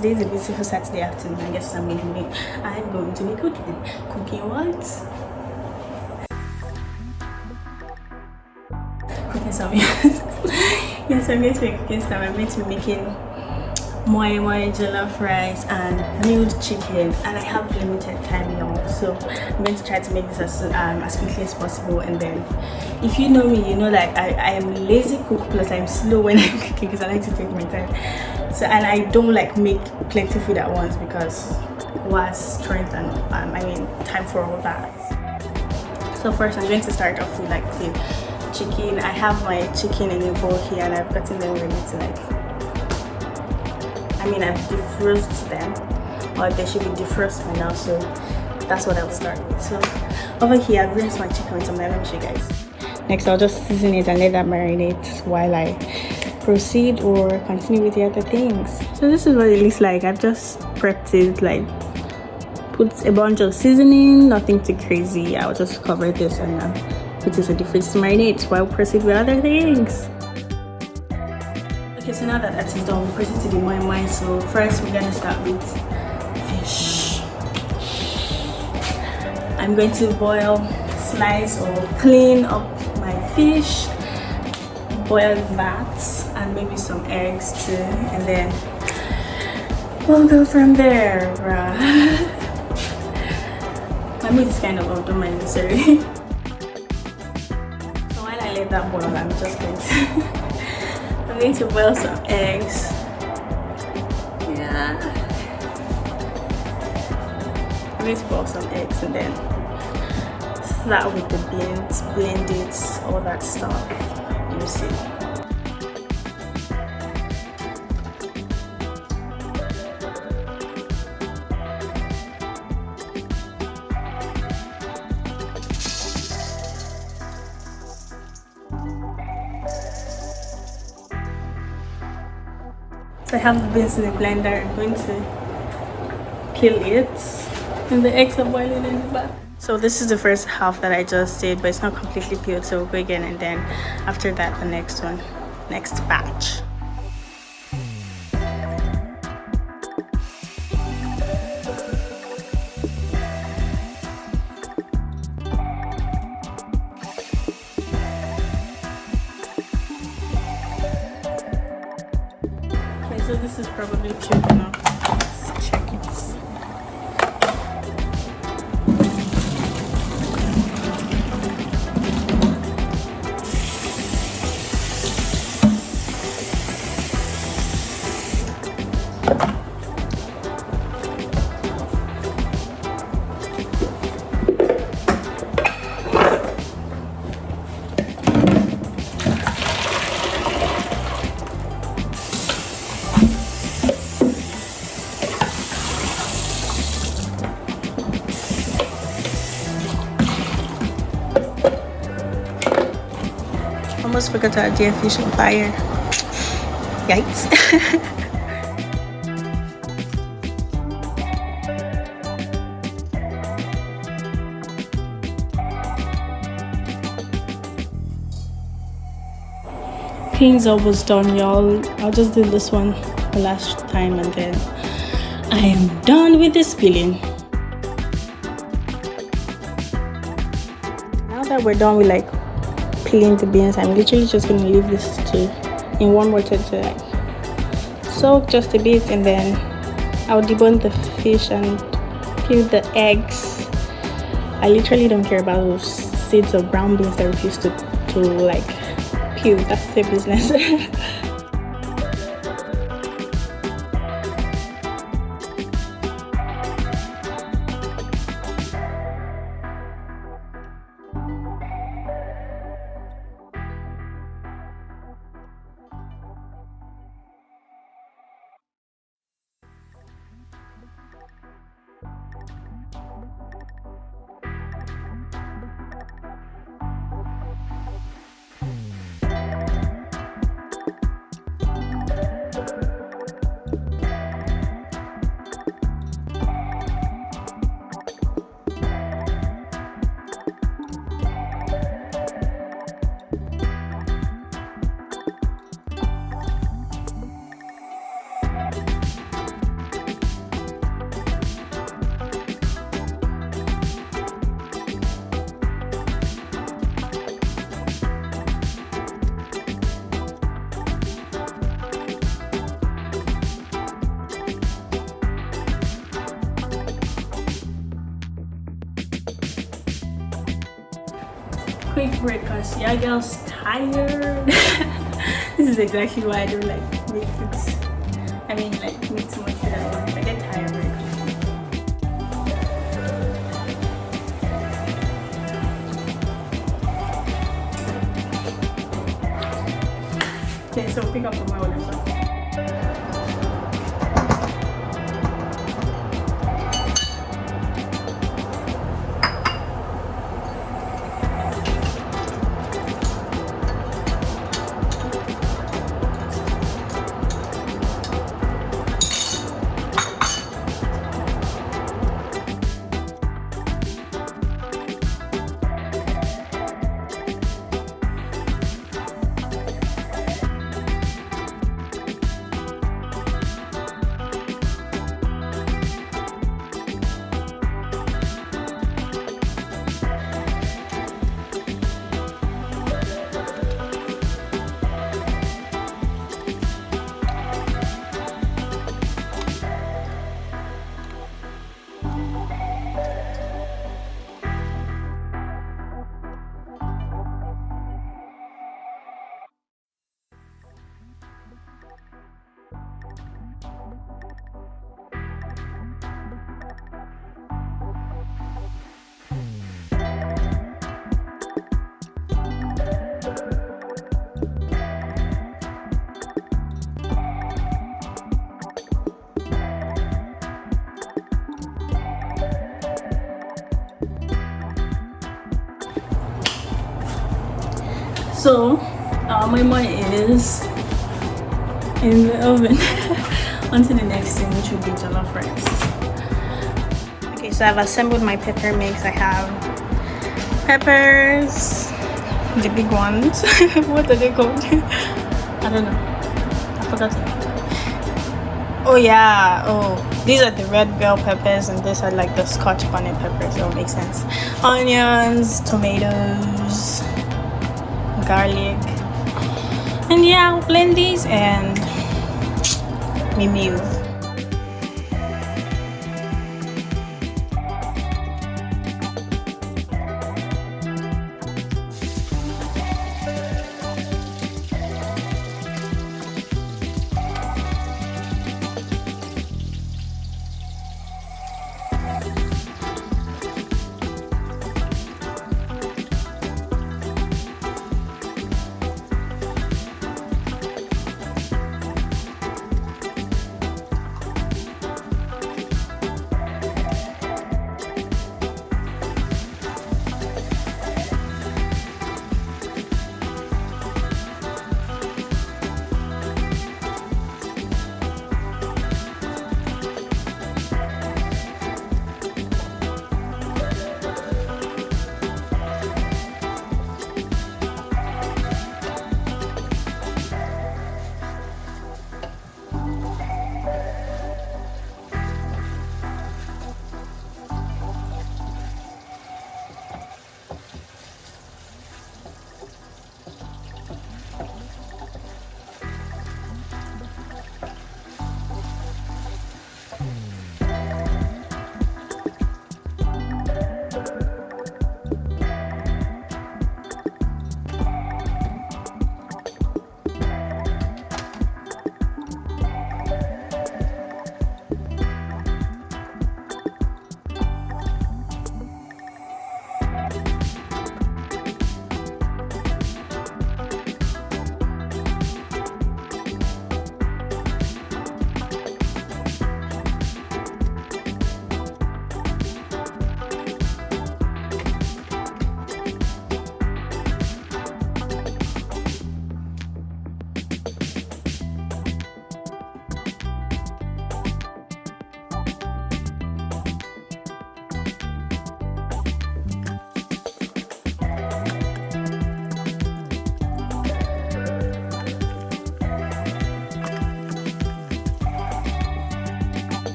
today is a beautiful Saturday afternoon, and guess what I'm going to be doing? I'm going to be cooking. Cooking what? Cooking some yes, I'm going to be cooking some. I'm going to be making Moi-Moi jollof rice and grilled chicken, and I have limited time, y'all, so I'm going to try to make this as quickly as possible. And then if you know me, you know that I am a lazy cook, plus I'm slow when I'm cooking because I like to take my time. So, and I don't like make plenty food at once because was strength and time for all that. So first I'm going to start off with like the chicken. I have my chicken in a bowl here, and I've gotten them ready to I've defrosted them, or they should be defrosted by now, so that's what I'll start with. So over here I've rinsed my chicken with some lemon. Let me show you guys. Next I'll just season it and let that marinate while I proceed or continue with the other things. So this is what it looks like. I've just prepped it, like put a bunch of seasoning, nothing too crazy. I'll just cover this and put it in the fridge to marinate while I proceed with other things. Okay, so now that is done, we proceed to the moi-moi. So first we're gonna start with fish. I'm going to boil, slice or clean up my fish, boil that, and maybe some eggs too, and then we'll go from there, bruh. My meat is kind of old, don't mind me, sorry. So while I let that boil, I'm just going to I'm going to boil some eggs. Yeah. I'm going to boil some eggs and then start with the beans, blend it, all that stuff. You see. So I have the beans in the blender. I'm going to peel it, and the eggs are boiling in the back. So this is the first half that I just did, but it's not completely peeled, so we'll go again, and then after that the next batch. So this is probably peeled enough. Let's check it. Almost forgot to add the fish on fire. Yikes. Peeling's almost done, y'all. I'll just do this one the last time and then I am done with this peeling. Now that we're done with like peeling the beans, I'm literally just gonna leave this in warm water to like soak just a bit, and then I'll debone the fish and peel the eggs. I literally don't care about those seeds of brown beans that refuse to like peel. That's their business. quick break because your girl's tired. This is exactly why I don't like make foods. I mean, like make too much food at once. I get tired very quickly. Okay, so pick up from my order. So. So, moi-moi is in the oven. On to the next thing, which will be jollof rice. Okay, so I've assembled my pepper mix. I have peppers, the big ones. What are they called? I don't know. I forgot. Oh yeah. Oh, these are the red bell peppers, and these are like the Scotch bonnet peppers. So it makes sense. Onions, tomatoes, garlic, and yeah, I'll blend these and mimiu.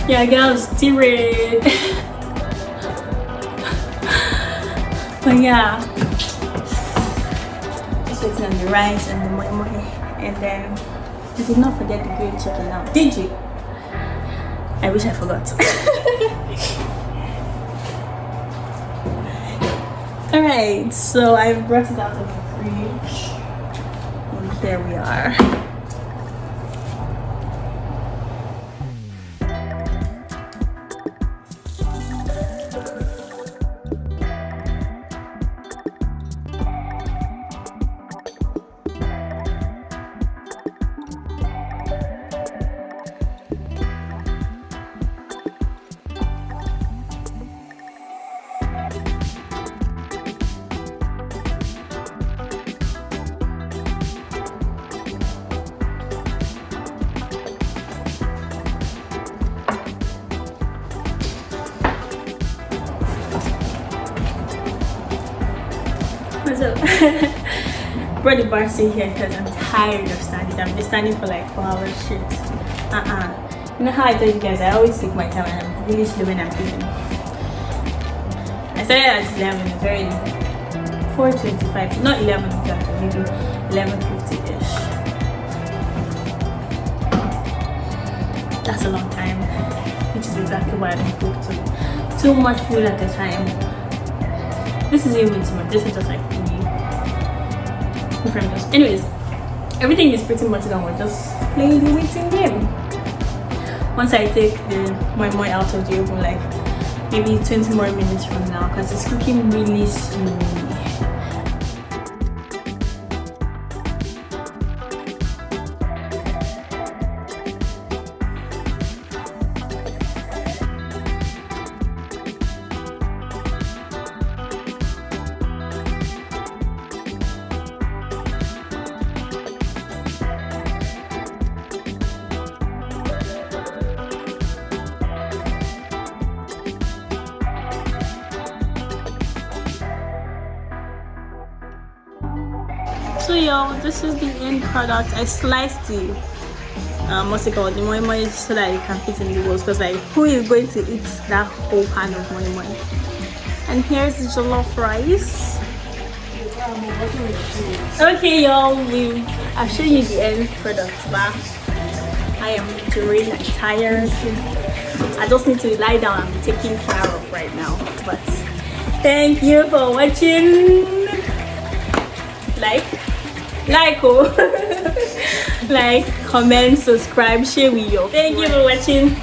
Yeah, girl, still red. But yeah, just waiting on the rice and the moi-moi, and then you did not forget the grilled chicken now, did you? I wish I forgot. Alright, so I've brought it out of the fridge, and here we are. So, brought the bar seat here because I'm tired of standing. I've been standing for like 4 hours straight. You know how I told you guys I always take my time and I'm really slow when I'm cooking. I started at 11, it's very 4:25, not 11 exactly, maybe 11:50ish. That's a long time, which is exactly why I don't cook too much food at a time. This is even too much. This is just like 3 premiums. Anyways, everything is pretty much done. We're just playing the waiting game. Once I take the moi-moi out of the oven, like maybe 20 more minutes from now, because it's cooking really slowly. So y'all, this is the end product. I sliced the what's it called, the moi-moi, so that it can fit in the bowls, because like who is going to eat that whole pan of moi-moi? And here's the jollof rice. Okay y'all, I've shown you the end product, but I am drained and tired. I just need to lie down and be taken care of right now. But thank you for watching. Oh like, comment, subscribe, share with you. Thank you for watching.